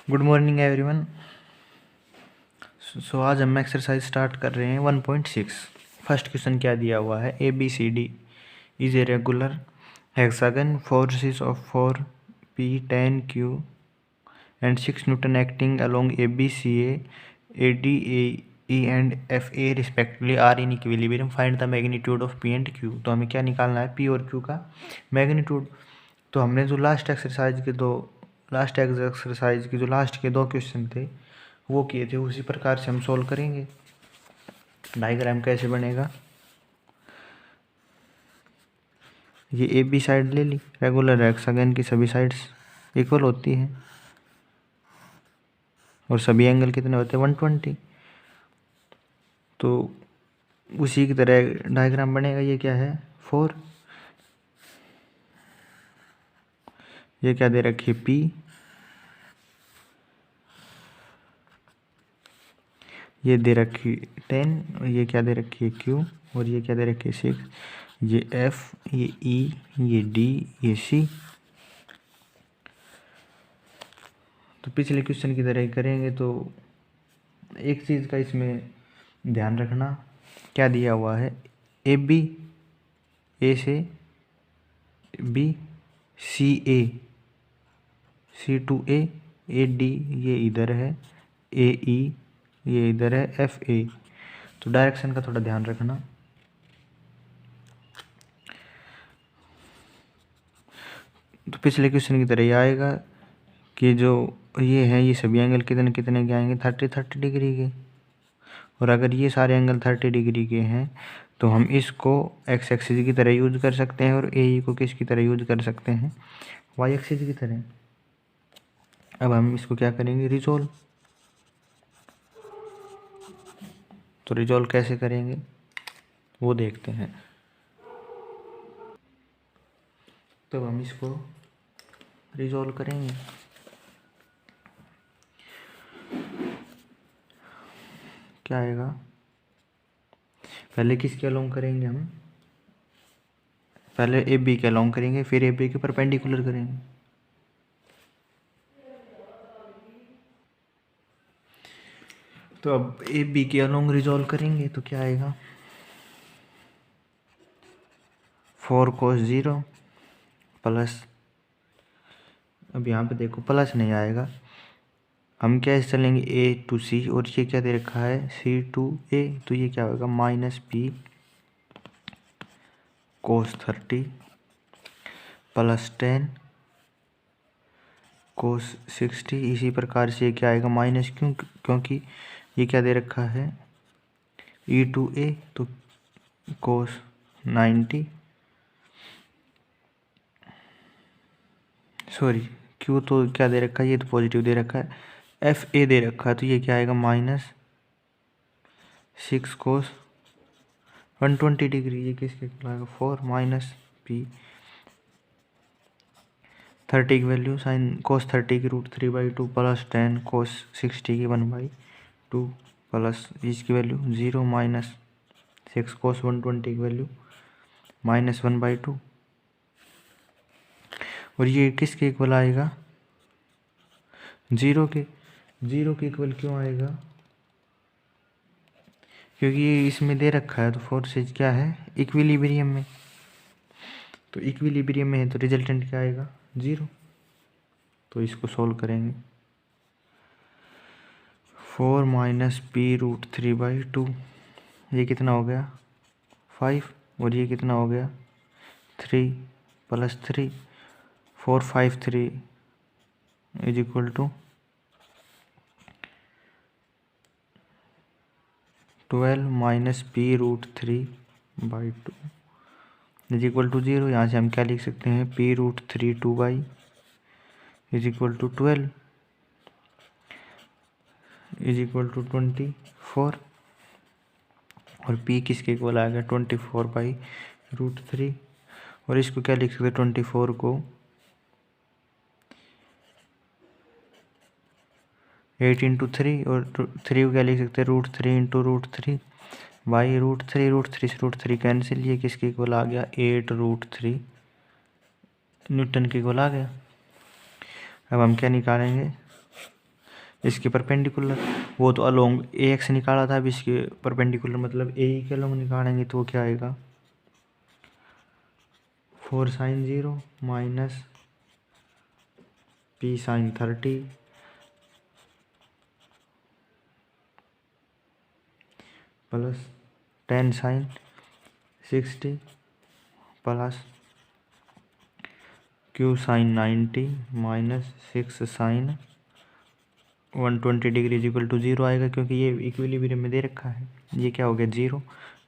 Good morning everyone. सो आज हम exercise start कर रहे हैं 1.6। फर्स्ट क्वेश्चन क्या दिया हुआ है, A B C D is a regular hexagon forces of 4 P 10 Q and 6 Newton acting along A B C A D A E and F A respectively are in equilibrium. Find the magnitude of P and Q। तो हमें क्या निकालना है, P और Q का magnitude. तो हमने जो लास्ट एक्सरसाइज के जो लास्ट के दो क्वेश्चन थे वो किए थे, उसी प्रकार से हम सोल्व करेंगे। डायग्राम कैसे बनेगा, ये ए बी साइड ले ली, रेगुलर हेक्सागन की सभी साइड्स इक्वल होती हैं और सभी एंगल कितने होते हैं 120। तो उसी की तरह डायग्राम बनेगा। ये क्या है 4, ये क्या दे रखी है P, ये दे रखी 10 और ये क्या दे रखी है Q और ये क्या दे रखी है 6, ये F, ये E, ये D, ये C। तो पिछले क्वेश्चन की तरह ही करेंगे। तो एक चीज़ का इसमें ध्यान रखना, क्या दिया हुआ है, ए बी, ए से B, C A, C to A D ये इधर है, ए ई ये इधर है, एफ ए। तो डायरेक्शन का थोड़ा ध्यान रखना। तो पिछले क्वेश्चन की तरह ही आएगा कि जो ये है ये सभी एंगल कितने कितने के आएंगे 30 डिग्री के। और अगर ये सारे एंगल 30 डिग्री के हैं तो हम इसको एक्स एक्सिस की तरह यूज कर सकते हैं और ए को किसकी तरह यूज कर सकते हैं, वाई एक्सिस की तरह। अब हम इसको क्या करेंगे, रिजोल्व। तो रिजोल्व कैसे करेंगे वो देखते हैं। तो हम इसको रिजोल्व करेंगे। क्या आएगा, पहले किसके अलोंग करेंगे हम, पहले ए बी के अलोंग करेंगे, फिर ए बी के परपेंडिकुलर करेंगे। तो अब ए बी के अलोंग रिजोल्व करेंगे तो क्या आएगा, 4 cos 0 प्लस, अब यहाँ पे देखो प्लस नहीं आएगा, हम क्या चलेंगे ए टू सी और ये क्या दे रखा है सी टू ए, तो ये क्या होगा माइनस पी कोस 30 प्लस 10 कोस 60। इसी प्रकार से क्या आएगा माइनस क्यों, क्योंकि ये क्या दे रखा है ई टू ए, तो कोस 90, सॉरी क्यू तो क्या दे रखा है, ये तो पॉजिटिव दे रखा है, एफ ए दे रखा है, तो ये क्या आएगा माइनस 6 कोस 120 डिग्री। ये किसके आएगा 4 माइनस पी 30 की वैल्यू साइन कोस 30 की √3/2 प्लस 10 कोस 60 की 1/2 प्लस इसकी वैल्यू 0 माइनस 6 कोस 120 की वैल्यू माइनस 1/2। और ये किसके इक्वल आएगा, जीरो के इक्वल क्यों आएगा, क्योंकि ये इसमें दे रखा है तो फोर्सेज क्या है इक्विलिब्रियम में, तो इक्विलिब्रियम में है तो रिजल्टेंट क्या आएगा 0। तो इसको सोल्व करेंगे, 4 माइनस पी √3/2, ये कितना हो गया 5 और ये कितना हो गया 3 plus 3 4 5 3 is equal to 12 minus P √3/2 is equal to 0। यहाँ से हम क्या लिख सकते हैं P √3 2 is equal to 12 is equal to 24 और p किसके इक्वल आएगा 24/√3। और इसको क्या लिख सकते हैं 24 को 8 इंटू 3 और 3 को क्या लिख सकते हैं √3 इंटू √3 बाई √3 से √3 कैंसिल, ये किसके इक्वल आ गया 8√3 न्यूटन के इक्वल आ गया। अब हम क्या निकालेंगे इसके परपेंडिकुलर, वो तो अलोंग ए एक्स निकाला था, अब इसके परपेंडिकुलर मतलब ए के अलोंग निकालेंगे तो क्या आएगा 4 sin 0 minus P sine 30 plus 10 sine 60 plus Q sine 90 minus 6 sine 120 degree is equal to 0 आएगा, क्योंकि ये इक्विलिब्रियम में दे रखा है। ये क्या हो गया 0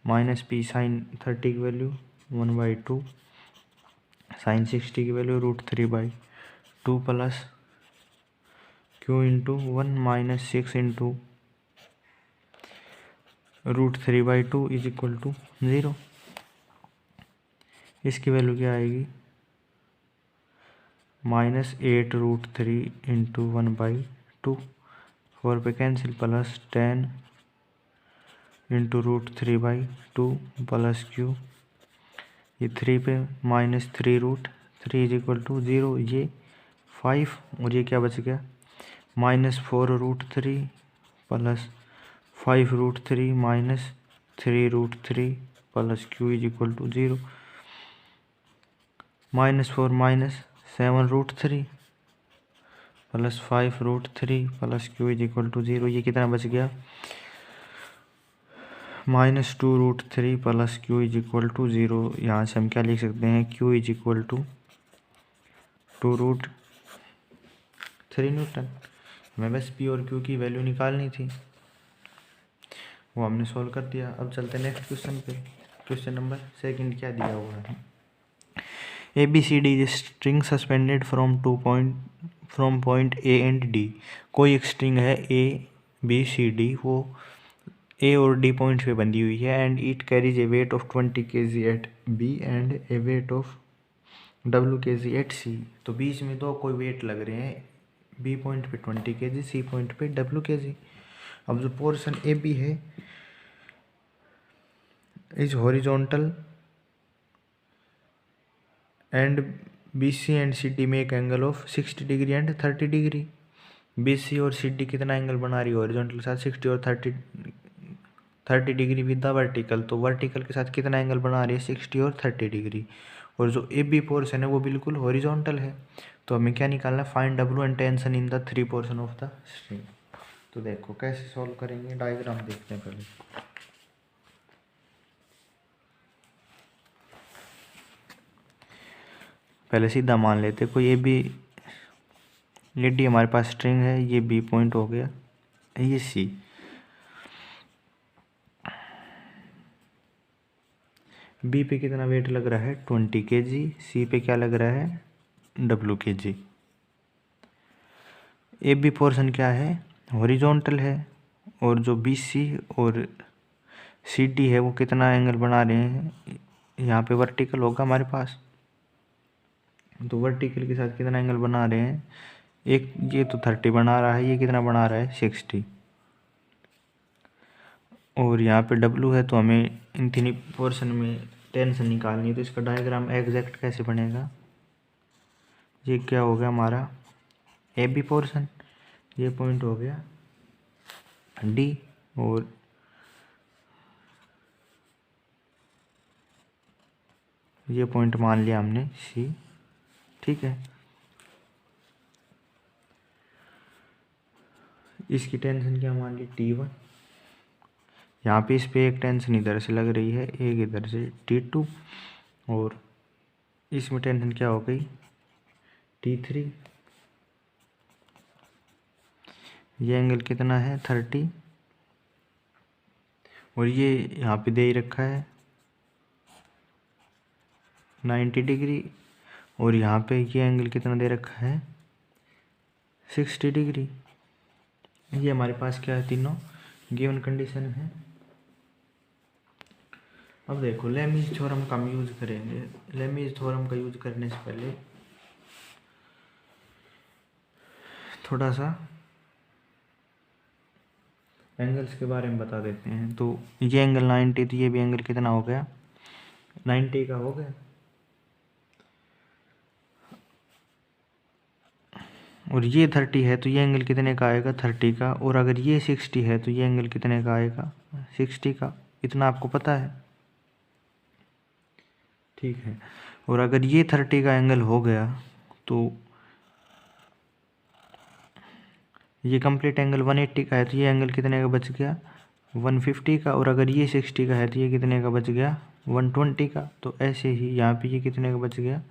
माइनस पी साइन 30 की वैल्यू 1/2 साइन 60 की value √3/2 plus Q into 1 minus 6 into √3/2 is equal to 0। इसकी वैल्यू क्या आएगी -8√3 इंटू 1/2, 4 पे cancel plus 10 into √3/2 plus Q, ये 3 पे -3√3 इज इक्वल टू 0, ये 5 और ये क्या बच गया -4√3 plus 5√3 minus 3√3 plus Q is equal to 0, -4 minus 7√3 plus 5√3 plus Q is equal to 0, ये कितना बच गया -2√3 plus Q is equal to 0। यहाँ से हम क्या लिख सकते हैं Q is equal to 2√3 newton. हमें बस पी और क्यू की वैल्यू निकालनी थी, वो हमने सॉल्व कर दिया। अब चलते हैं नेक्स्ट क्वेश्चन पे। क्वेश्चन नंबर 2 क्या दिया हुआ है, ABCD is string suspended from point A and D। कोई एक स्ट्रिंग है ABCD, वो A और D पॉइंट पे बंधी हुई है, and it carries a weight of 20 kg at B and a weight of W kg at C। तो बीच में दो कोई वेट लग रहे हैं, B पॉइंट पे 20 kg, C पॉइंट पे W kg। अब जो पोर्शन AB है is horizontal and BC and CD make angle of 60 degree and 30 degree. BC और CD कितना एंगल बना रही है हॉरिजॉन्टल के साथ 60 और 30 डिग्री विद द वर्टिकल। तो वर्टिकल के साथ कितना एंगल बना रही है 60 और 30 डिग्री। और जो AB पोर्शन है वो बिल्कुल हॉरिजॉन्टल है। तो हमें क्या निकालना है find W and tension in the 3 portion of the string. तो देखो कैसे सॉल्व करेंगे, डायग्राम देखते हैं पहले। पहले सीधा मान लेते कोई ये भी, ये डी हमारे पास स्ट्रिंग है, ये बी पॉइंट हो गया, ये सी। बी पे कितना वेट लग रहा है 20 kg, सी पे क्या लग रहा है W kg। A B portion क्या है हॉरिजॉन्टल है, और जो बी सी और सी डी है वो कितना एंगल बना रहे हैं, यहाँ पे वर्टिकल होगा हमारे पास। तो वर्टिकल के साथ कितना एंगल बना रहे हैं, एक ये तो 30 बना रहा है, ये कितना बना रहा है 60, और यहाँ पे W है। तो हमें इन तीन पोर्शन में टेंशन निकालनी है। तो इसका डायग्राम एग्जैक्ट कैसे बनेगा, ये क्या हो गया हमारा ए बी पोर्शन, ये पॉइंट हो गया D, और ये पॉइंट मान लिया हमने C, ठीक है। इसकी टेंशन क्या मान ली T1, यहाँ पे इस पे एक टेंशन इधर से लग रही है, एक इधर से T2, और इसमें टेंशन क्या हो गई T3। ये एंगल कितना है 30, और ये यहाँ पे दे ही रखा है 90 डिग्री, और यहाँ पे ये एंगल कितना दे रखा है 60 डिग्री। ये हमारे पास क्या है तीनों गिवन कंडीशन है। अब देखो लेमीज थ्योरम का हम यूज करेंगे। लेमीज थ्योरम का यूज करने से पहले थोड़ा सा एंगल्स के बारे में बता देते हैं। तो ये एंगल 90, तो ये भी एंगल कितना हो गया 90 का हो गया। और ये 30 है तो ये एंगल कितने का आएगा, 30 का। और अगर ये 60 है तो ये एंगल कितने का आएगा, 60 का। इतना आपको पता है, ठीक है। और अगर ये 30 का एंगल हो गया तो ये कंप्लीट एंगल 180 का है तो ये एंगल कितने का बच गया, 150 का। और अगर ये 60 का है तो ये कितने का बच गया, 120 का। तो ऐसे ही यहाँ पे ये कितने का बच गया,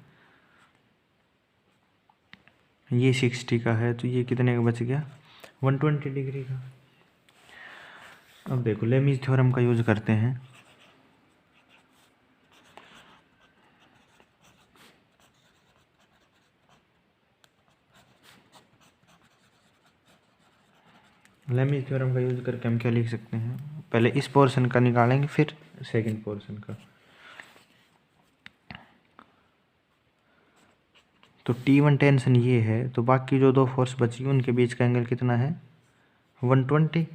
ये 60 का है तो ये कितने का बच गया, 120 डिग्री का। अब देखो लेमीज थ्योरम का यूज करते हैं। लेमीज थ्योरम का यूज करके हम क्या लिख सकते हैं, पहले इस पोर्शन का निकालेंगे फिर सेकंड पोर्शन का। तो T1 टेंशन ये है तो बाकी जो दो फोर्स बची उनके बीच का एंगल कितना है, 120।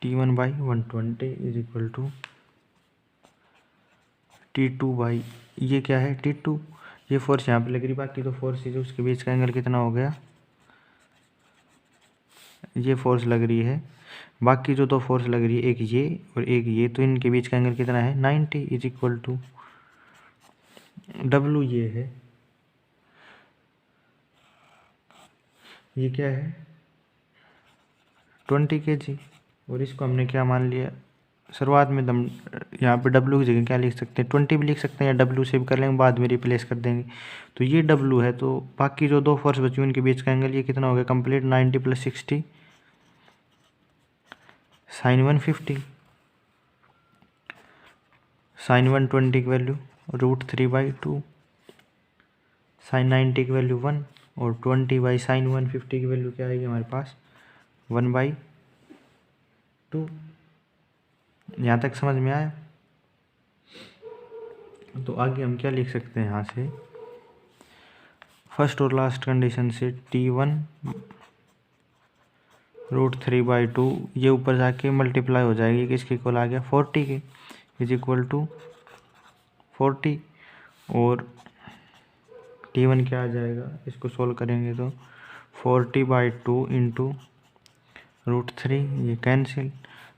T1 by 120 is equal to T2 by ये क्या है, T2। ये फोर्स यहाँ पे लग रही, बाकी दो फोर्स है जो उसके बीच का एंगल कितना हो गया, ये फोर्स लग रही है। बाकी जो दो फोर्स लग रही है, एक ये और एक ये, तो इनके बीच का एंगल कितना है, 90 इज इक्वल टू W ये है, ये क्या है 20 kg। और इसको हमने क्या मान लिया, शुरुआत में दम यहाँ पे W की जगह क्या लिख सकते हैं, 20 भी लिख सकते हैं, या W से भी कर लेंगे, बाद में रिप्लेस कर देंगे। तो ये W है, तो बाकी जो दो फोर्स बची उनके बीच का एंगल ये कितना हो गया कंप्लीट, 90 + 60 sin 150, sin 120 की वैल्यू √3/2, sin 90 की वैल्यू 1, और 20/sin 150 की वैल्यू क्या आएगी हमारे पास, 1/2। यहाँ तक समझ में आया। तो आगे हम क्या लिख सकते हैं यहाँ से, फर्स्ट और लास्ट कंडीशन से T1 √3/2 ये ऊपर जाके मल्टीप्लाई हो जाएगी, किसके इक्वल आ गया 40 के, इज इक्वल टू 40। और T1 क्या आ जाएगा, इसको सोल्व करेंगे तो 40/2 इंटू √3, ये कैंसिल।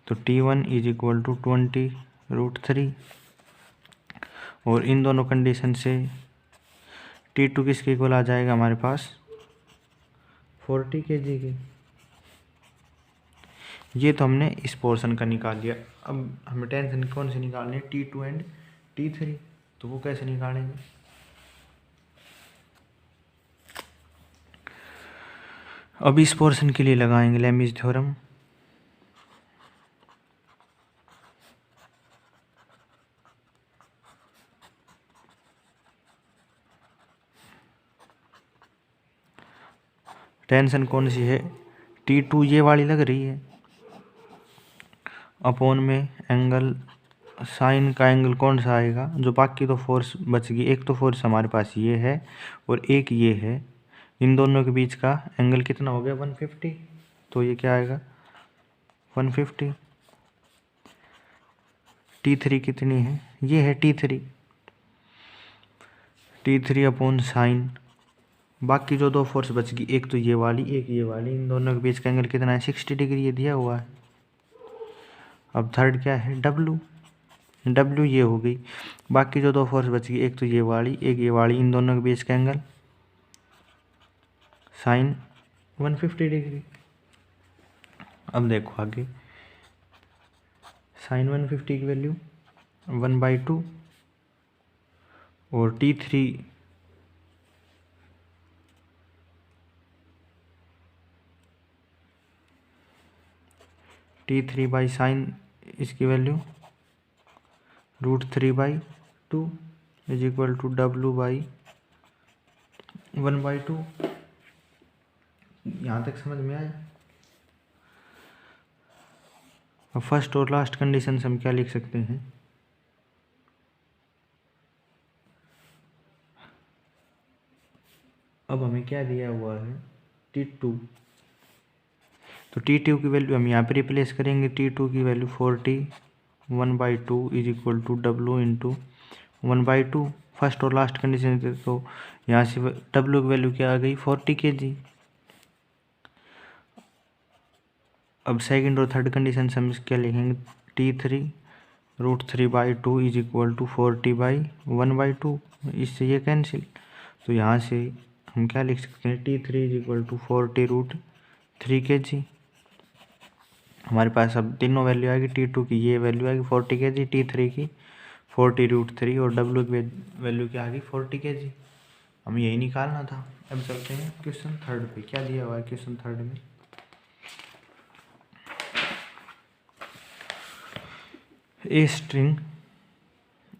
तो T1 इज इक्वल टू 20√3। और इन दोनों कंडीशन से T2 किसके इक्वल आ जाएगा हमारे पास, 40 kg के। ये तो हमने इस पोर्शन का निकाल लिया। अब हमें टेंशन कौन से निकालने, T2 एंड T3। तो वो कैसे निकालेंगे, अब इस पोर्शन के लिए लगाएंगे लेमीज थ्योरम। टेंशन कौन सी है, T2 ये वाली लग रही है, अपॉन में एंगल साइन का एंगल कौन सा आएगा, जो बाकी तो फोर्स बच गई, एक तो फोर्स हमारे पास ये है और एक ये है, इन दोनों के बीच का एंगल कितना हो गया 150। तो ये क्या आएगा 150। T3 कितनी है, ये है T3 अपॉन साइन, बाकी जो दो फोर्स बच गई, एक तो ये वाली एक ये वाली, इन दोनों के बीच का एंगल कितना है 60 डिग्री, ये दिया हुआ है। अब थर्ड क्या है W ये हो गई, बाकी जो दो फोर्स बच गई, एक तो ये वाली एक ये वाली, इन दोनों के बीच का एंगल साइन 150 डिग्री। अब देखो आगे, साइन 150 की वैल्यू 1/2, और T3 बाई साइन इसकी value √3/2 is equal to W/1/2। यहाँ तक समझ में आया। अब फर्स्ट और लास्ट कंडीशन से हम क्या लिख सकते हैं, अब हमें क्या दिया हुआ है T2, तो T2 की वैल्यू हम यहाँ पे रिप्लेस करेंगे, T2 की value 40 1/2 is equal to W into 1/2। First और लास्ट कंडीशन थे, तो यहाँ से W की वैल्यू क्या आ गई 40 kg। अब सेकंड और थर्ड कंडीशन से हम क्या लिखेंगे, T3√3/2 इज इक्वल टू 40/1/2। इससे ये कैंसिल, तो यहाँ से हम क्या लिख सकते हैं, T3 is equal to 40√3 kg। हमारे पास अब तीनों वैल्यू आएगी, T2 की ये वैल्यू आएगी 40 kg, T3 की 40√3 और W की वैल्यू क्या आ गई 40 kg। हमें यही निकालना था। अब चलते हैं क्वेश्चन थर्ड पे। क्या दिया हुआ है क्वेश्चन थर्ड में, a string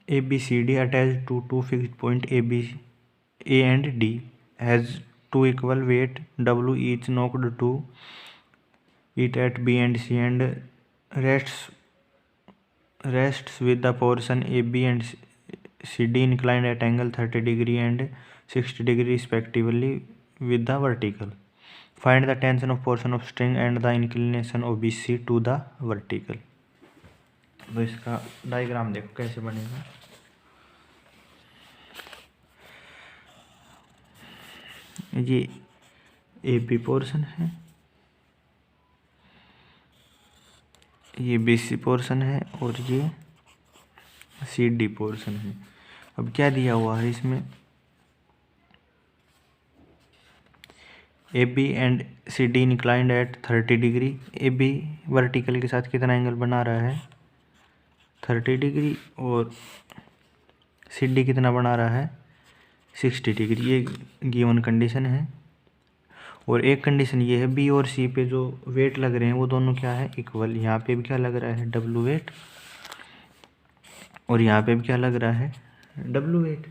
ABCD attached to two fixed point A and D has two equal weight W each knocked to it at B and C and rests with the portion AB and CD inclined at angle 30 degree and 60 degree respectively with the vertical. Find the tension of portion of string and the inclination of BC to the vertical. तो इसका diagram देखो कैसे बनेगा। ये AB portion है, ये BC portion है और ये CD पोर्शन है। अब क्या दिया हुआ है इसमें, AB and CD inclined at 30 degree. AB vertical के साथ कितना एंगल बना रहा है 30 डिग्री और CD कितना बना रहा है 60 डिग्री। ये गिवन कंडीशन है। और एक कंडीशन ये है, B और C पे जो वेट लग रहे हैं वो दोनों क्या है इक्वल। यहाँ पे भी क्या लग रहा है W वेट और यहाँ पे भी क्या लग रहा है W वेट।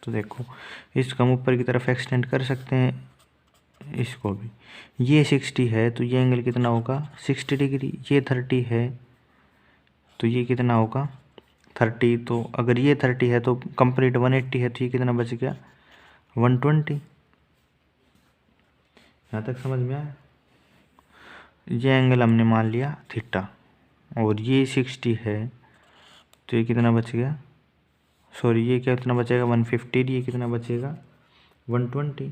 तो देखो इसको हम ऊपर की तरफ एक्सटेंड कर सकते हैं, इसको भी। ये 60 है तो ये एंगल कितना होगा 60 डिग्री। ये 30 है तो ये कितना होगा 30। तो अगर ये 30 है तो कंप्लीट 180 है तो ये कितना बच गया 120। यहाँ तक समझ में आया। ये एंगल हमने मान लिया थीटा और ये 60 है तो ये कितना बच गया, सॉरी ये क्या कितना बचेगा 150, ये कितना बचेगा 120।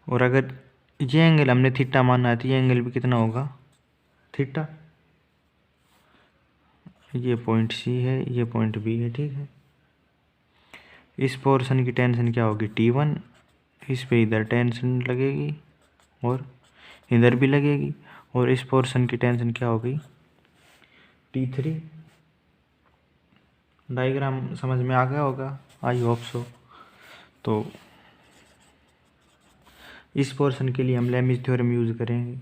और अगर ये एंगल हमने थीटा माना है तो ये एंगल भी कितना होगा थीटा। ये पॉइंट C है, ये पॉइंट B है, ठीक है। इस पोर्शन की टेंशन क्या होगी T1, इस पे इधर टेंशन लगेगी और इधर भी लगेगी। और इस पोर्शन की टेंशन क्या होगी T3। डायग्राम समझ में आ गया होगा, आई होप सो। तो इस पोर्शन के लिए हम लेमिज थ्योरम यूज करेंगे।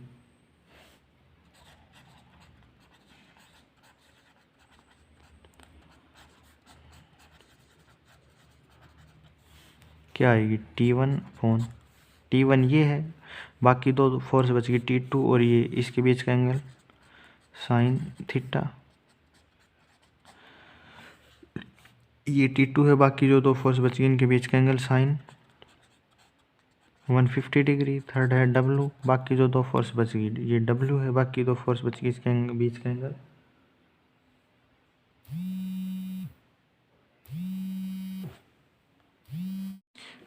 क्या आएगी T1 ये है, बाकी दो फोर्स बच गई T2 और ये इसके बीच का एंगल साइन थीटा। ये T2 है, बाकी जो दो फोर्स बच गई इनके बीच का एंगल साइन 150 डिग्री। थर्ड है W, बाकी जो दो फोर्स बच गई ये W है, बाकी दो फोर्स बच गई इसके बीच का एंगल।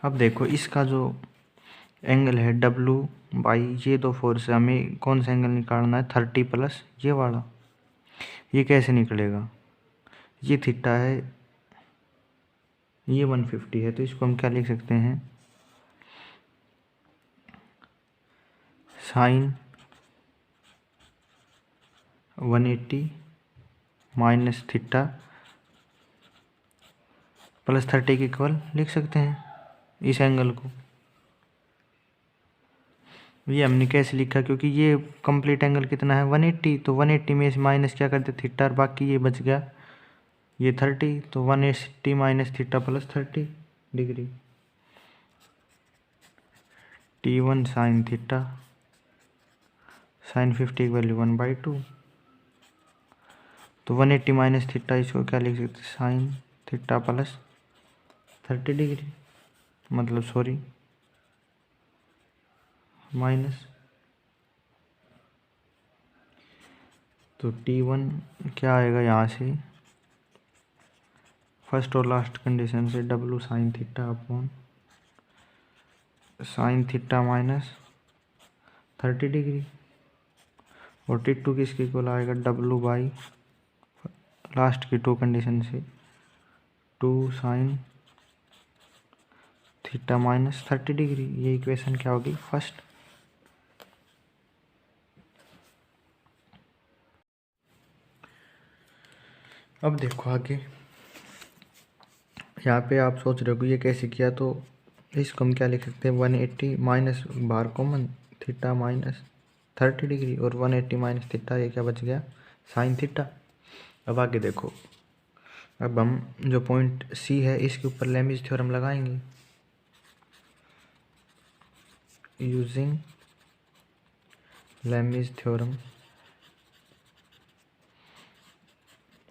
अब देखो इसका जो एंगल है W बाई ये दो फोर्स है, हमें कौन सा एंगल निकालना है 30 प्लस ये वाला। ये कैसे निकलेगा, ये थीटा है, ये 150 है, तो इसको हम क्या लिख सकते हैं साइन 180 माइनस थीटा प्लस 30 के इक्वल लिख सकते हैं इस एंगल को। ये हमने कैसे लिखा, क्योंकि ये कंप्लीट एंगल कितना है 180, तो 180 में से माइनस क्या करते थीटा और बाकी ये बच गया ये 30, तो 180 minus theta plus 30 degree. T1 sine theta sine 50 की वैल्यू 1/2, तो 180 माइनस थीटा इसको क्या लिख सकते साइन थीटा प्लस 30 डिग्री, मतलब सॉरी माइनस। तो T1 क्या आएगा यहाँ से फर्स्ट और लास्ट कंडीशन से W sign theta upon sign theta minus 30 degree, और T2 किसके इक्वल आएगा, डब्लू बाई लास्ट की 2 कंडीशन से 2 साइन थीटा माइनस 30 डिग्री। ये इक्वेशन क्या होगी, फर्स्ट। अब देखो आगे, यहाँ पे आप सोच रहे हो कि ये कैसे किया, तो इसको हम क्या लिख सकते हैं, 180 माइनस बार कॉमन थीटा माइनस 30 डिग्री, और 180 माइनस थीटा, ये क्या बच गया, साइन थीटा। अब आगे देखो, अब हम जो पॉइंट सी है इसके ऊपर लेमिज थ्योरम लगाएंगे, यूजिंग लेमिज थ्योरम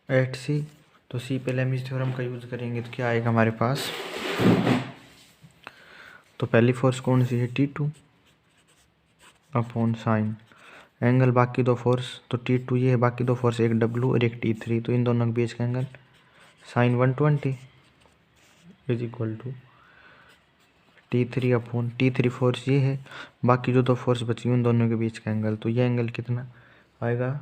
एट सी। तो सी पे लेमिज थ्योरम का यूज़ करेंगे तो क्या आएगा हमारे पास, तो पहली फोर्स कौन सी है, T2 अपॉन साइन एंगल, बाकी दो फोर्स तो T2 ये है, बाकी दो फोर्स एक W और एक T3, तो इन दोनों के बीच का angle sine 120 is equal to T3 upon T3 force ये है, बाकी जो दो फोर्स बची उन दोनों के बीच का एंगल, तो ये एंगल कितना आएगा,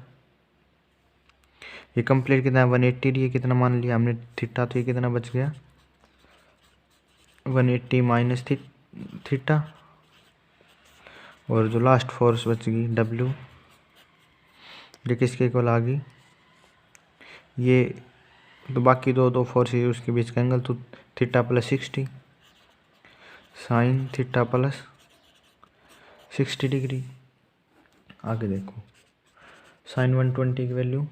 ये कंप्लीट कितना है 180, ये कितना मान लिया हमने थीटा, तो ये कितना बच गया 180 माइनस थीटा, और जो लास्ट फोर्स बचेगी W, ये किसके इक्वल आ गई, ये तो बाकी दो फोर्स है उसके बीच का एंगल, तो theta plus 60 sine theta plus 60 degree. आगे देखो, साइन 120 की वैल्यू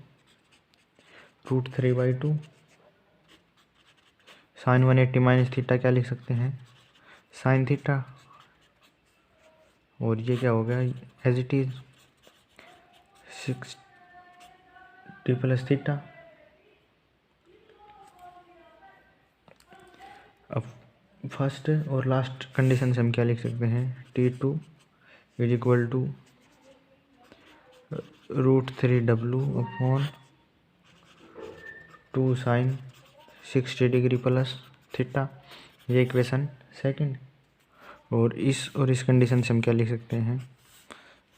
√3/2, साइन 180 माइनस थीटा क्या लिख सकते हैं, साइन थीटा, और ये क्या हो गया as it is 60 plus theta. अब फर्स्ट और लास्ट कंडीशन से हम क्या लिख सकते हैं, T2 is equal to √3W upon 2 sine 60 degree plus theta, ये इक्वेशन सेकंड। और इस कंडीशन से हम क्या लिख सकते हैं,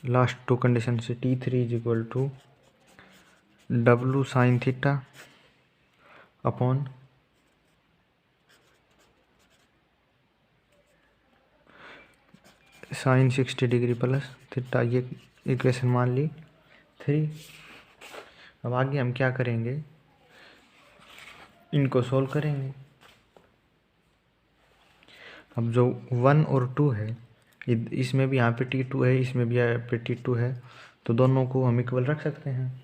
लास्ट 2 कंडीशन से T3 is equal to W sine theta upon sine 60 degree plus theta, ये इक्वेशन मान ली 3। अब आगे हम क्या करेंगे, इनको सोल्व करेंगे। अब जो 1 और 2 है, इसमें भी यहाँ पे T2 है, इसमें भी यहाँ पे T2 है, तो दोनों को हम इक्वल रख सकते हैं।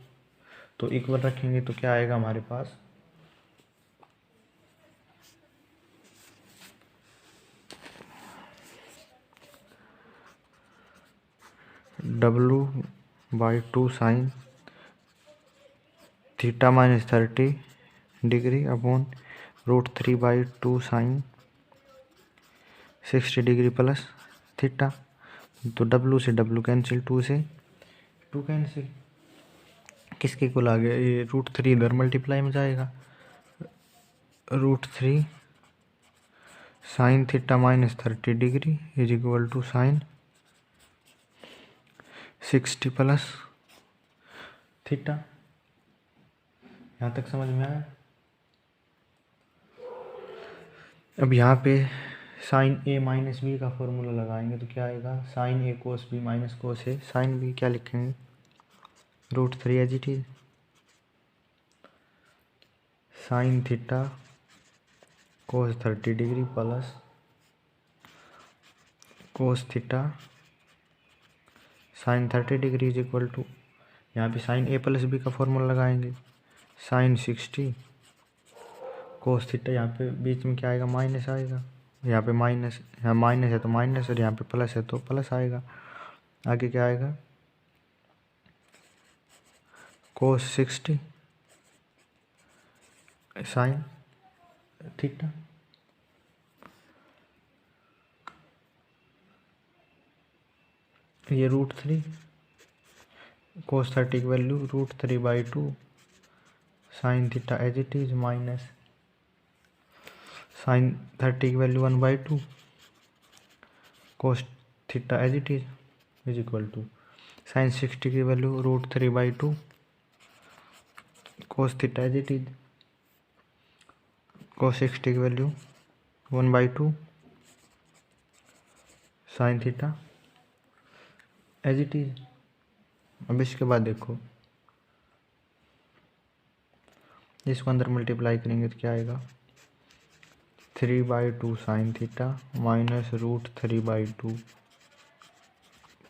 तो इक्वल रखेंगे तो क्या आएगा हमारे पास, W/2 sine theta minus 30 degree upon √3/2 sine 60 degree plus theta. तो W से W कैंसिल, 2 से 2 कैंसिल, किसके इक्वल आ गया, ये √3 इधर मल्टीप्लाई में जाएगा, √3 sine theta minus 30 degree is equal to sine 60 plus theta. यहाँ तक समझ में आया। अब यहाँ पे साइन A माइनस बी का फॉर्मूला लगाएंगे तो क्या आएगा, sine A cos B minus cos A sine B, क्या लिखेंगे √3 as it is sine theta cos 30 degree plus cos theta sine 30 degree is equal to, यहाँ पे साइन A प्लस B का फॉर्मूला लगाएंगे, साइन 60 कोस थीटा, यहाँ पे बीच में क्या आएगा, माइनस आएगा, यहाँ पे माइनस, यहाँ माइनस है तो माइनस, और यहाँ पे प्लस है तो प्लस आएगा। आगे क्या आएगा, कोस 60 साइन थीटा, ये √3 कोस 30 की value √3/2 sine theta as it is minus sine 30 की value 1/2 cos theta as it is equal to sine 60 की value √3/2 cos theta as it is cos 60 की value 1/2 sine theta as it is. अब इसके बाद देखो, इसको अंदर मल्टीप्लाई करेंगे तो क्या आएगा, 3/2 sine theta minus √3/2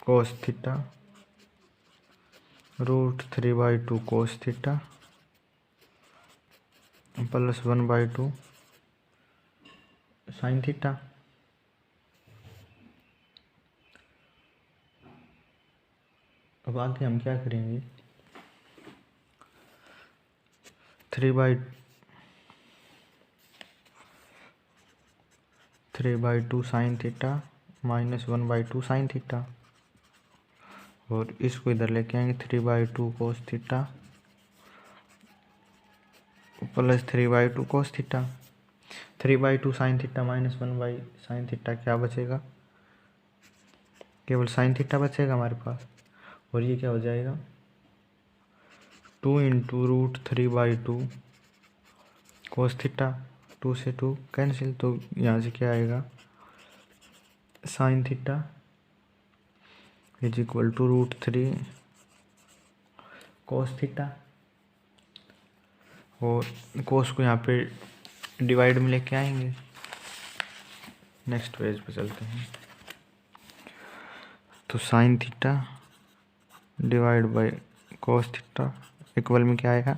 cos theta √3/2 cos theta plus 1/2 sine theta. अब आगे हम क्या करेंगे, 3/2 sine theta minus 1/2 sine theta, और इसको इधर लेके आएंगे 3/2 cos theta plus 3/2 cos theta. 3/2 sine theta minus 1 sine theta क्या बचेगा, केवल साइन थीटा बचेगा हमारे पास, और ये क्या हो जाएगा 2 × √3/2 कोस थीटा, 2 से 2 कैंसिल, तो यहाँ से क्या आएगा sine theta is equal to √3 cos theta, और कोस को यहाँ पे डिवाइड में लेके आएंगे। नेक्स्ट पेज पे चलते हैं, तो sine theta divide by cos theta equal में क्या आएगा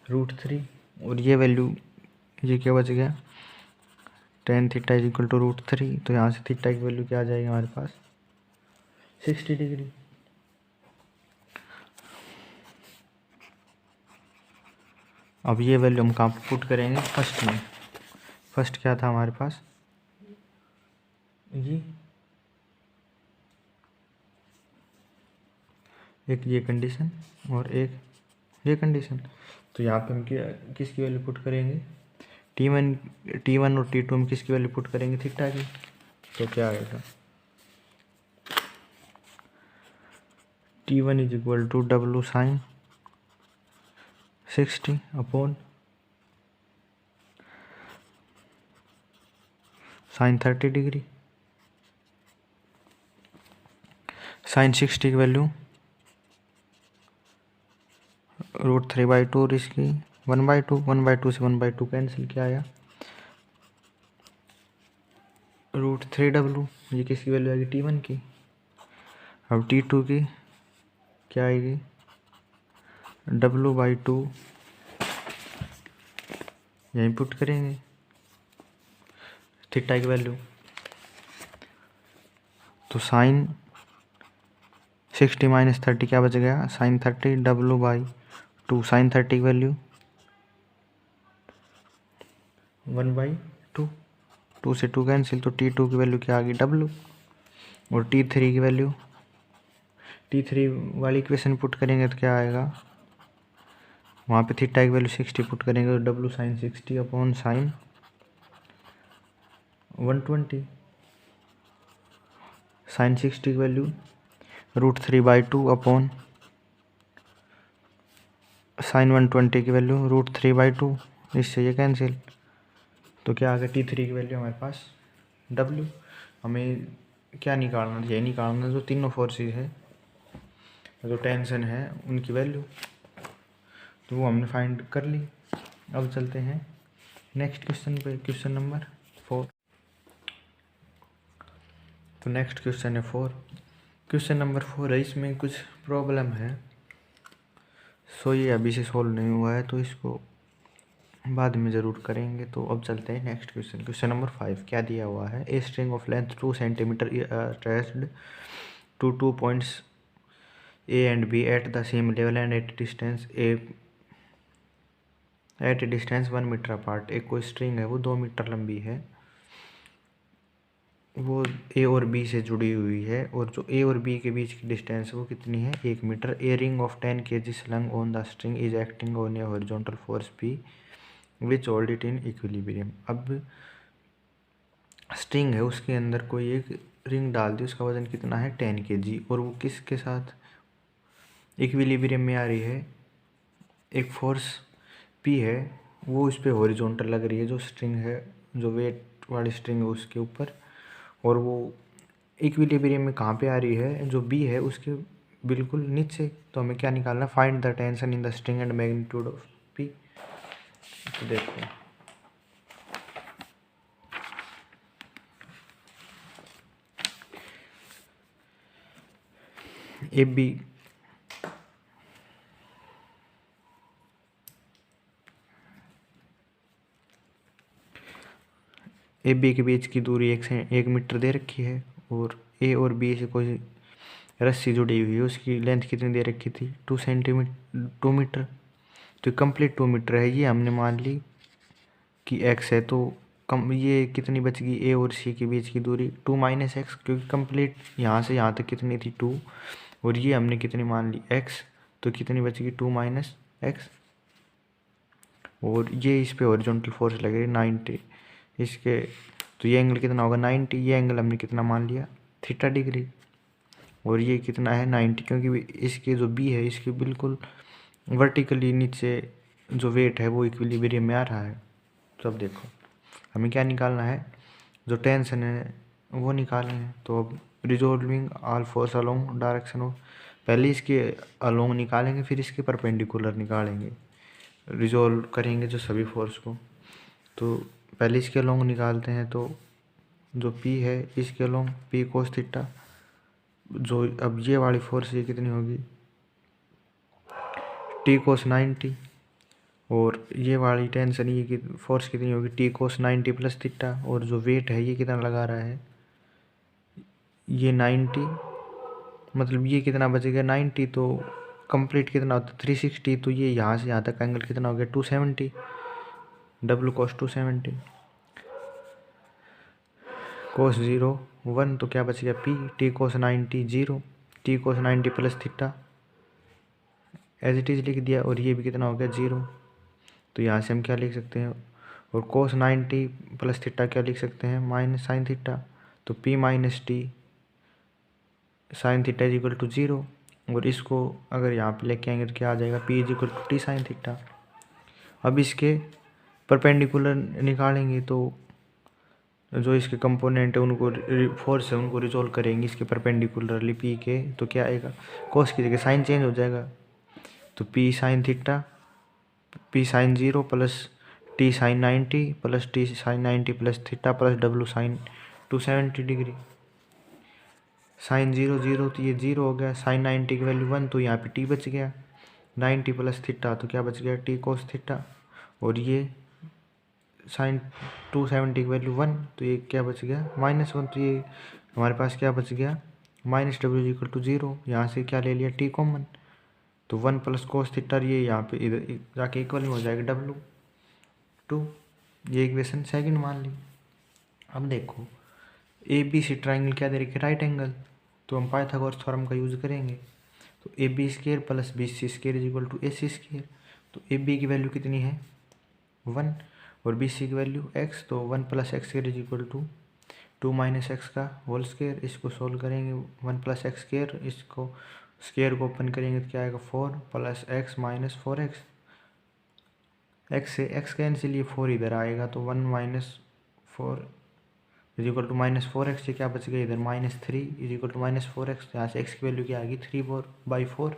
√3, और ये वैल्यू ये क्या बच गया tan theta is equal to √3, तो यहाँ से थीटा की वैल्यू क्या आ जाएगी हमारे पास 60 डिग्री। अब ये वैल्यू हम कहाँ पुट करेंगे, फर्स्ट में। फर्स्ट क्या था हमारे पास, ये एक ये कंडीशन और एक ये कंडीशन, तो यहाँ पे हम किसकी वैल्यू पुट करेंगे, T1 और T2 में किसकी वैल्यू पुट करेंगे थीटा की, तो क्या आएगा T1 is equal to W sine 60 upon sine 30 degree. Sine 60 की वैल्यू √3/2 और इसकी 1/2 से 1/2 कैंसिल, क्या आया √3W, ये किसकी वैल्यू आएगी T1 की। अब T2 की क्या आएगी W/2, यहीं पुट करेंगे थीटा की वैल्यू, तो साइन 60 माइनस 30 क्या बच गया साइन 30 W/2 साइन 30 की वैल्यू 1/2, 2 से 2 कैंसिल, तो T2 की वैल्यू क्या आ गई W, और T3 की वैल्यू T3 वाली इक्वेशन पुट करेंगे तो क्या आएगा, वहाँ पे थीटा की वैल्यू 60 पुट करेंगे तो W sine 60 upon sine 120, sine 60 की वैल्यू √3/2 अपॉन साइन 120 की वैल्यू √3/2, इससे ये कैंसिल, तो क्या आ गया T3 की वैल्यू हमारे पास W। हमें क्या निकालना, ये निकालना जो तीनों फोर्सेस है, जो टेंशन है उनकी वैल्यू, तो वो हमने फाइंड कर ली। अब चलते हैं नेक्स्ट क्वेश्चन पे, क्वेश्चन नंबर 4। तो नेक्स्ट क्वेश्चन है 4, क्वेश्चन नंबर 4 है, इसमें कुछ प्रॉब्लम है, सो ये अभी से सॉल्व नहीं हुआ है, तो इसको बाद में ज़रूर करेंगे। तो अब चलते हैं नेक्स्ट क्वेश्चन, क्वेश्चन नंबर 5। क्या दिया हुआ है, a string of length 2 centimetre attached to 2 points A and B at the same level and at a distance 1 metre apart. एक कोई स्ट्रिंग है वो 2 मीटर लंबी है, वो A और B से जुड़ी हुई है, और जो A और B के बीच की डिस्टेंस है वो कितनी है 1 metre. A ring of 10 kg slung on the string is acting on a horizontal force P which hold it in equilibrium। अब स्ट्रिंग है उसके अंदर कोई एक रिंग डाल दी, उसका वजन कितना है 10 kg, और वो किसके साथ इक्विलिब्रियम में आ रही है, एक फोर्स P है वो उस पर हॉरिजॉन्टल लग रही है, जो स्ट्रिंग है, जो वेट वाली स्ट्रिंग है उसके ऊपर, और वो इक्विलिब्रियम में कहाँ पे आ रही है, जो B है उसके बिल्कुल नीचे। तो हमें क्या निकालना, find the tension in the string and magnitude of P। तो देखो ए बी के बीच की दूरी 1 मीटर दे रखी है, और ए और बी से कोई रस्सी जुड़ी हुई है, उसकी लेंथ कितनी दे रखी थी 2 मीटर। तो कंप्लीट 2 मीटर है, ये हमने मान ली कि x है, तो कम ये कितनी बच गई, ए और सी के बीच की दूरी 2 - x, क्योंकि कंप्लीट यहाँ से यहाँ तक कितनी थी 2, और ये हमने कितनी मान ली x, तो कितनी बच गई 2 - x। और ये इस पे हॉरिजॉन्टल फोर्स लग रही है 90 इसके, तो ये एंगल कितना होगा 90, ये एंगल हमने कितना मान लिया थीटा डिग्री, और ये कितना है 90, क्योंकि इसके जो बी है इसके बिल्कुल वर्टिकली नीचे जो वेट है वो इक्विलिब्रियम में आ रहा है। तो अब देखो हमें क्या निकालना है, जो टेंशन है वो निकालना है। तो अब resolving all force along direction of, पहले इसके अलोंग निकालेंगे फिर इसके परपेंडिकुलर निकालेंगे, रिजॉल्व करेंगे जो सभी फोर्स को। तो पहले इसके अलोंग निकालते हैं, तो जो P है इसके अलोंग P cos थीटा, जो अब ये वाली फोर्स ये कितनी होगी T cos 90, और ये वाली टेंशन ये कि फोर्स कितनी होगी T cos 90 प्लस थीटा, और जो वेट है ये कितना लगा रहा है ये 90, मतलब ये कितना बचेगा 90, तो कंप्लीट कितना होता है 360, तो ये यहाँ से यहाँ तक एंगल कितना हो गया 270, W cos 270, cos 0 1, तो क्या बच गया P T cos 90 0, T cos 90 plus theta as it is लिख दिया, और ये भी कितना हो गया 0। तो यहाँ से हम क्या लिख सकते हैं, और cos 90 प्लस थीटा क्या लिख सकते हैं माइनस साइन थीटा, तो P minus T sine theta is equal to 0, और इसको अगर यहाँ पे लेके आएंगे तो क्या आ जाएगा P is equal to T sine theta. अब इसके परपेंडिकुलर निकालेंगे, तो जो इसके कंपोनेंट है उनको फोर्स है उनको रिजोल्व करेंगे इसके परपेंडिकुलरली P के, तो क्या आएगा कोस की जगह साइन चेंज हो जाएगा, तो P sine theta P sine 0 plus T sine 90 plus T sine 90 plus theta plus W sine 270 degree. Sine 0 0 तो ये 0 हो गया, साइन 90 की वैल्यू 1, तो यहाँ पे T बच गया 90 प्लस थीटा, तो क्या बच गया T कोस थीटा, और ये साइन 270 की वैल्यू 1, तो ये क्या बच गया -1, तो ये हमारे पास क्या बच गया माइनस W इक्वल टू 0, यहाँ से क्या ले लिया T कॉमन, तो 1 प्लस कोस थीटा, ये यहाँ पे इधर जाके इक्वल में हो जाएगा W2, ये इक्वेशन सेकंड मान ली। अब देखो ए बी सी ट्राइंगल क्या दे रखी राइट एंगल, तो हम पाइथागोरस थ्योरम का यूज़ करेंगे, तो A B square plus B C square is equal to A C square, तो ए बी की वैल्यू कितनी है 1, और बी सी की वैल्यू x, तो 1 plus x square is equal to 2 minus x का होल स्केयर, इसको सोल्व करेंगे 1 प्लस एक्स स्केयर, इसको स्केयर को ओपन करेंगे तो क्या आएगा 4 plus x minus 4x, x से एक्स कैंसिल, ये 4 इधर आएगा, तो 1 minus 4 is equal to -4x, से क्या बच गया इधर -3 इज इक्वल टू -4x, यहाँ से x की वैल्यू क्या आएगी 3/4।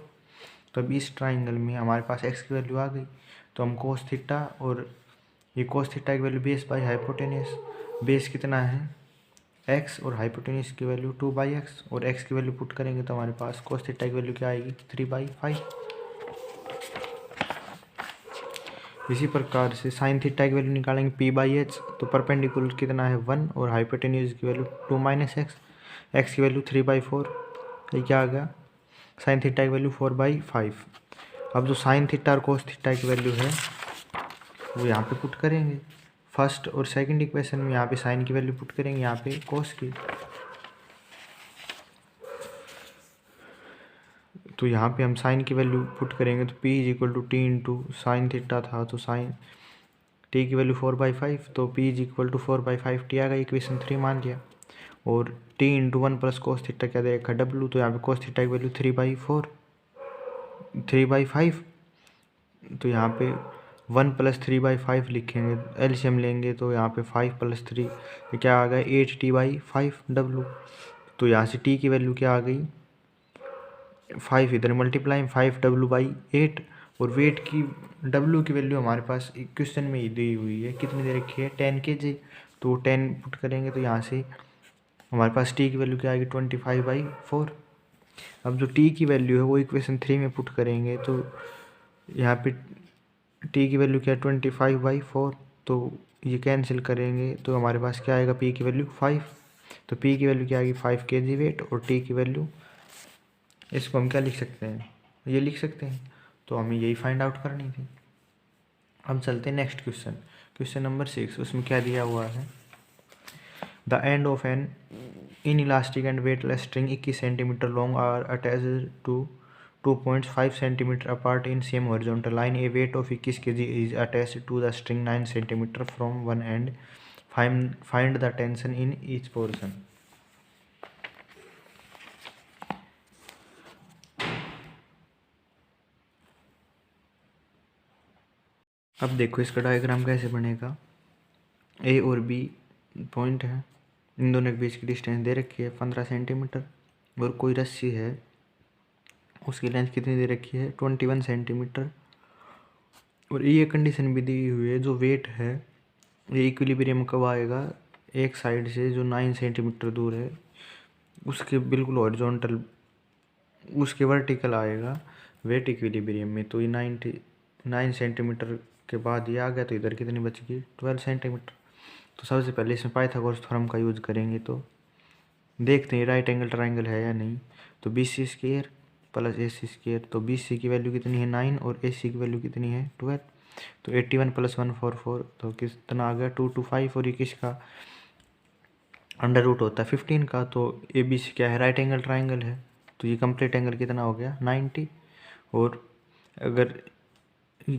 तो अब इस ट्राइंगल में हमारे पास x की वैल्यू आ गई, तो हम कोस थीटा, और ये कोस थीटा की value base by hypotenuse, base कितना है x, और हाइपोटेनियस की वैल्यू 2/x, और x की वैल्यू पुट करेंगे तो हमारे पास कोस थीटा की वैल्यू क्या आएगी 3/5। इसी प्रकार से साइन थीटा की वैल्यू निकालेंगे P/h, तो परपेंडिकुलर कितना है 1, और हाइपोटेन्यूज की वैल्यू 2 - x, x की वैल्यू 3/4, ये क्या आ गया साइन थीटा की वैल्यू 4/5। अब जो साइन थीटा और कोस थीटा की वैल्यू है वो यहाँ पे पुट करेंगे, फर्स्ट और सेकंड इक्वेशन में यहाँ पे साइन की वैल्यू पुट करेंगे, यहाँ पे कोस की, तो यहाँ पे हम साइन की वैल्यू पुट करेंगे, तो P is equal to T into sine theta था, तो साइन T टी की वैल्यू 4/5, तो P is equal to 4/5 T आ गई, इक्वेशन 3 मान लिया। और T into 1 plus cos theta क्या दे रखा डब्लू, तो यहाँ पे कोस थीटा की वैल्यू 3/5, तो यहाँ पे 1 + 3/5 लिखेंगे, एलसीएम लेंगे तो यहाँ पे 5 + 3 ये क्या आ गया 8t/5 डब्लू। तो यहाँ से टी की वैल्यू क्या आ गई 5, इधर मल्टीप्लाई 5w/8, और वेट की डब्लू की वैल्यू हमारे पास क्वेश्चन में ही दी हुई है, कितनी दे रखी है 10 kg, तो 10 पुट करेंगे तो यहाँ से हमारे पास टी की वैल्यू क्या आएगी 25/4। अब जो टी की वैल्यू है वो इक्वेशन 3 में पुट करेंगे तो यहाँ पे टी की वैल्यू क्या है 25/4, तो ये कैंसिल करेंगे तो हमारे पास क्या आएगा पी की वैल्यू 5, तो पी की वैल्यू क्या आएगी 5 kg वेट, और टी की वैल्यू इसको हम क्या लिख सकते हैं ये लिख सकते हैं, तो हमें यही फाइंड आउट करनी थी। हम चलते हैं नेक्स्ट क्वेश्चन, क्वेश्चन नंबर 6। उसमें क्या दिया हुआ है, the end of an inelastic and weightless string 21 centimetre long are attached to 2.5 centimetre apart in same horizontal line, a weight of 21 kg is attached to the string 9 centimetre from one end, find the tension in each portion. अब देखो इसका diagram कैसे बनेगा, ए और B point है, इन दोनों के बीच की डिस्टेंस दे रखी है 15 सेंटीमीटर, और कोई रस्सी है उसकी लेंथ कितनी दे रखी है 21 सेंटीमीटर, और ये कंडीशन भी दी हुई है जो वेट है ये इक्विलिब्रियम कब आएगा, एक साइड से जो 9 सेंटीमीटर दूर है उसके बिल्कुल हॉरिजॉन्टल उसके वर्टिकल आएगा वेट इक्विलिब्रियम में, तो ये 9 सेंटीमीटर के बाद ये आ गया, तो इधर कितनी बच गई 12 सेंटीमीटर। तो सबसे पहले इसमें पाइथागोरस थ्योरम का यूज़ करेंगे, तो देखते हैं राइट एंगल ट्राइंगल है या नहीं। तो BC² + AC², तो BC की वैल्यू कितनी है 9 और AC की वैल्यू कितनी है 12, तो 81 + 144, तो कितना आ गया 225, और ये किसका अंडर रूट होता है 15 का, तो ABC क्या है राइट एंगल ट्राइंगल है, तो ये कंप्लीट एंगल कितना हो गया 90, और अगर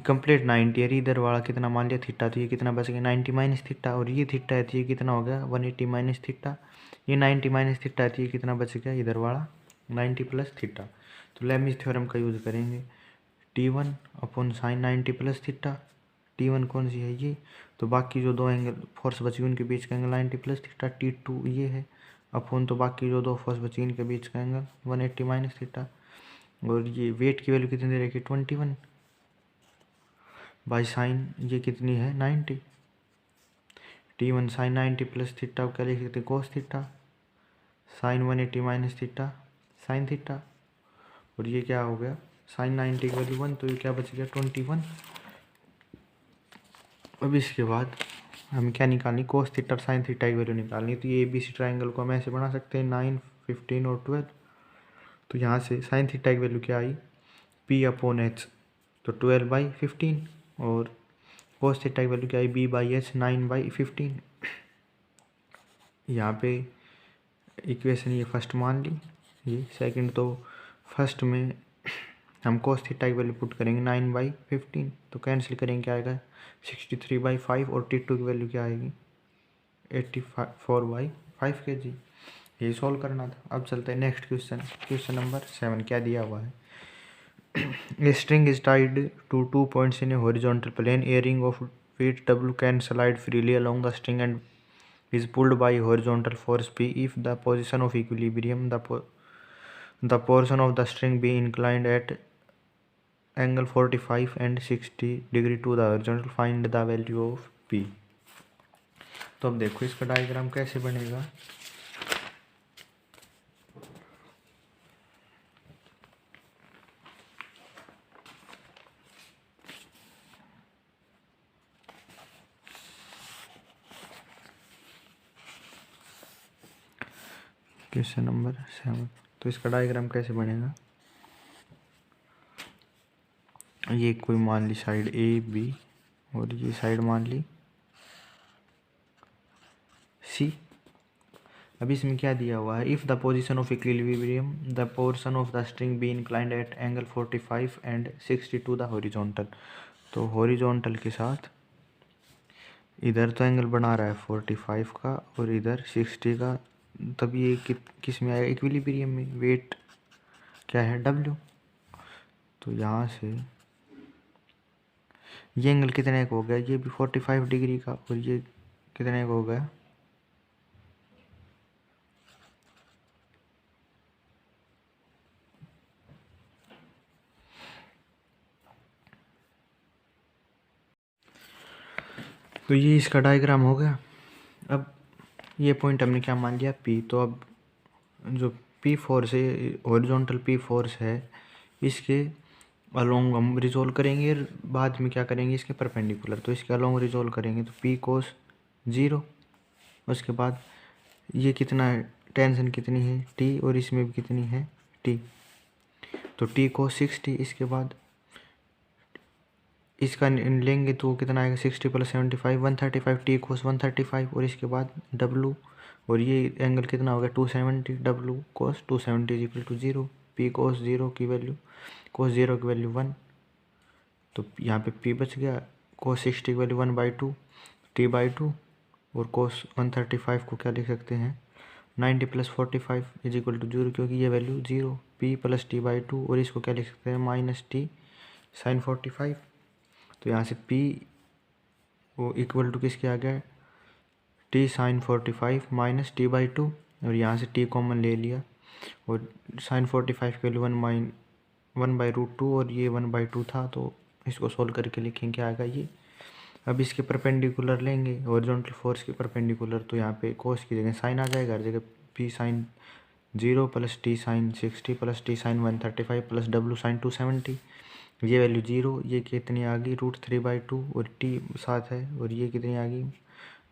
कंप्लीट 90 है इधर वाला कितना मान लिया थीटा, तो ये कितना बच गया 90 - थीटा, और ये थीटा है तो ये कितना हो गया 180 - थीटा, ये 90 - थीटा है तो ये कितना बच गया इधर वाला 90 + थीटा। तो लेबनिज़ थ्योरम का यूज़ करेंगे, T1 / sin 90 + थीटा, T1 कौन सी है ये, तो बाकी जो दो एंगल फोर्स बची उनके बीच का एंगल 90 + थीटा, T2 ये है अपॉन, तो बाकी जो दो फोर्स बची इनके बीच का एंगल 180 - थीटा, और ये वेट की वैल्यू कितनी दे रखी 21 बाई साइन ये कितनी है 90, T1 sin 90 + थीटा क्या लिख सकते हैं cos theta, sine 180 - theta sine theta, और ये क्या हो गया साइन 90 की वैल्यू 1, तो ये क्या बच गया 21। अब इसके बाद हमें क्या निकालनी कोस थीटा और साइन थीटा की वैल्यू निकालनी, तो ये ABC ट्राइंगल को हम ऐसे बना सकते हैं 9, 15 और 12, तो यहाँ से साइन थीटा की वैल्यू क्या आई P/H, तो 12/15, और कोस थीटा की वैल्यू क्या आई B/H 9/15। यहाँ पे इक्वेशन ये फर्स्ट मान ली, ये सेकंड, तो फर्स्ट में हम कोस थीटा की वैल्यू पुट करेंगे 9/15, तो कैंसिल करेंगे क्या आएगा 63/5, और T2 की वैल्यू क्या आएगी 84/5 kg। ये सॉल्व करना था। अब चलते हैं नेक्स्ट क्वेश्चन, क्वेश्चन नंबर 7। क्या दिया हुआ है, A string is tied to 2 points in a horizontal plane. A ring of weight W can slide freely along the string and is pulled by horizontal force P. If the position of equilibrium, the portion of the string be inclined at angle 45 and 60° to the horizontal, find the value of P। तो अब देखो इसका diagram कैसे बनेगा, question number 7। तो इसका diagram कैसे बनेगा, ये कोई मान ली साइड AB और ये साइड मान ली C। अब इसमें क्या दिया हुआ है, if the position of equilibrium the portion of the string be inclined at angle 45 and 60 to the horizontal, तो हॉरिजॉन्टल के साथ इधर तो एंगल बना रहा है 45 का और इधर 60 का, तब ये किस में आएगा, इक्विलिब्रियम में। वेट क्या है, W। तो यहाँ से ये एंगल कितने का हो गया, ये भी 45 डिग्री का, और ये कितने का हो गया, तो ये इसका डायग्राम हो गया। अब ये पॉइंट हमने क्या मान लिया, P। तो अब जो P फोर्स है, हॉरिजॉन्टल P फोर्स है, इसके अलोंग हम रिजोल्व करेंगे, बाद में क्या करेंगे, इसके परपेंडिकुलर। तो इसके अलोंग रिजोल्व करेंगे तो P कोस 0। उसके बाद ये कितना है, टेंशन कितनी है T, और इसमें भी कितनी है T, तो T कोस 60। इसके बाद इसका लेंगे तो कितना आएगा, 60 + 75 135, T कोस 135। और इसके बाद W, और ये एंगल कितना हो गया 270, W कोस 270 = 0। P कोस 0 की वैल्यू, कोस 0 की वैल्यू 1, तो यहाँ पे P बच गया। कोस 60 की वैल्यू 1/2, T/2। और कोस 135 को क्या लिख सकते हैं, 90 + 45 = 0, क्योंकि ये वैल्यू 0। P + T/2, और इसको क्या लिख सकते हैं, -T sin 45। तो यहाँ से P वो इक्वल टू किसके आ गया, T sin 45 - T/2, और यहाँ से T कॉमन ले लिया, और sin 45 के लिए 1/√2, और ये 1/2 था, तो इसको सोल्व करके लिखेंगे क्या आएगा ये। अब इसके परपेंडिकुलर लेंगे, हॉरिजॉन्टल फोर्स के परपेंडिकुलर, तो यहाँ पे कोस की जगह साइन आ जाएगा, हर जगह P sin 0 + T sin 60 + T sin 135 + W sin 270। ये वैल्यू 0, ये कितनी आ गई, √3/2, और T साथ है, और ये कितनी आ गई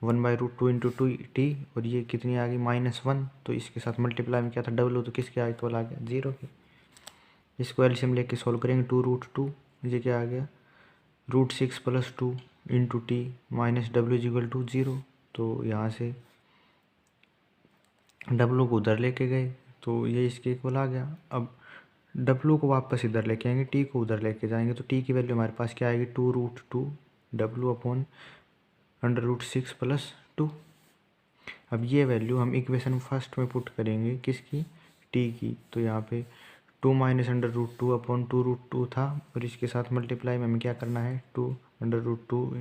1/√2 × 2T, और ये कितनी आ गई -1। तो इसके साथ मल्टीप्लाई में क्या था, W, तो किसके आ गया, आ गया 0 के। इसको एलसीएम लेके सोल्व करेंगे, 2√2, ये क्या आ गया, √6 + 2 × T - W = 0। तो यहाँ से W को उधर लेके गए, तो ये इसके इक्वल आ गया। अब W को वापस इधर लेके आएंगे, T को उधर लेके जाएंगे, तो T की वैल्यू हमारे पास क्या आएगी, 2√2 W/√6 + 2। अब ये वैल्यू हम इक्वेशन फर्स्ट में पुट करेंगे, किसकी, T की। तो यहाँ पे 2 - √2/2√2 था, और इसके साथ मल्टीप्लाई में हमें क्या करना है, 2√2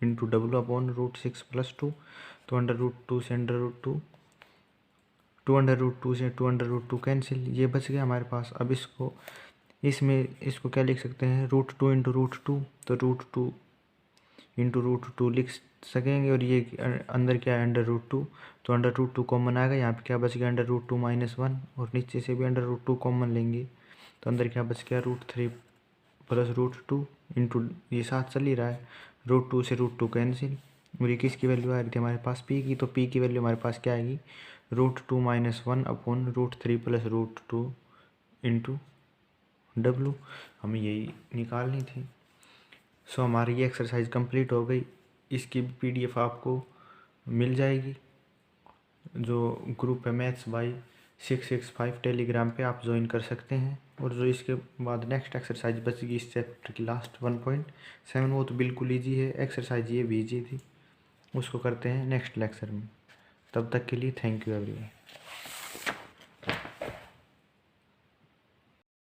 × W/√6 + 2। तो √2 से √2, 2√2 से 2√2 कैंसिल, ये बच गया हमारे पास। अब इसको क्या लिख सकते हैं, √2 × √2, तो √2 × √2 लिख सकेंगे, और ये अंदर क्या है, √2, तो √2 कॉमन आएगा, यहाँ पे क्या बच गया, √2 - 1, और नीचे से भी √2 कॉमन लेंगे, तो अंदर क्या बच गया, √3 + √2 इंटू, ये साथ चल ही रहा है, √2 से √2 कैंसिल, और ये किसकी वैल्यू आ रही थी हमारे पास, P की। तो P की वैल्यू हमारे पास क्या आएगी, √2 - 1/√3 + √2 इंटू W, हमें यही निकालनी थी। सो हमारी ये एक्सरसाइज कंप्लीट हो गई। इसकी PDF आपको मिल जाएगी, जो ग्रुप है मैथ्स बाय 665 टेलीग्राम पे आप ज्वाइन कर सकते हैं। और जो इसके बाद नेक्स्ट एक्सरसाइज बचेगी इस चैप्टर की लास्ट 1.7, वो तो बिल्कुल ईजी है एक्सरसाइज, ये भी ईजी थी, उसको करते हैं नेक्स्ट लेक्चर में। तब तक के लिए थैंक यू एवरीवन।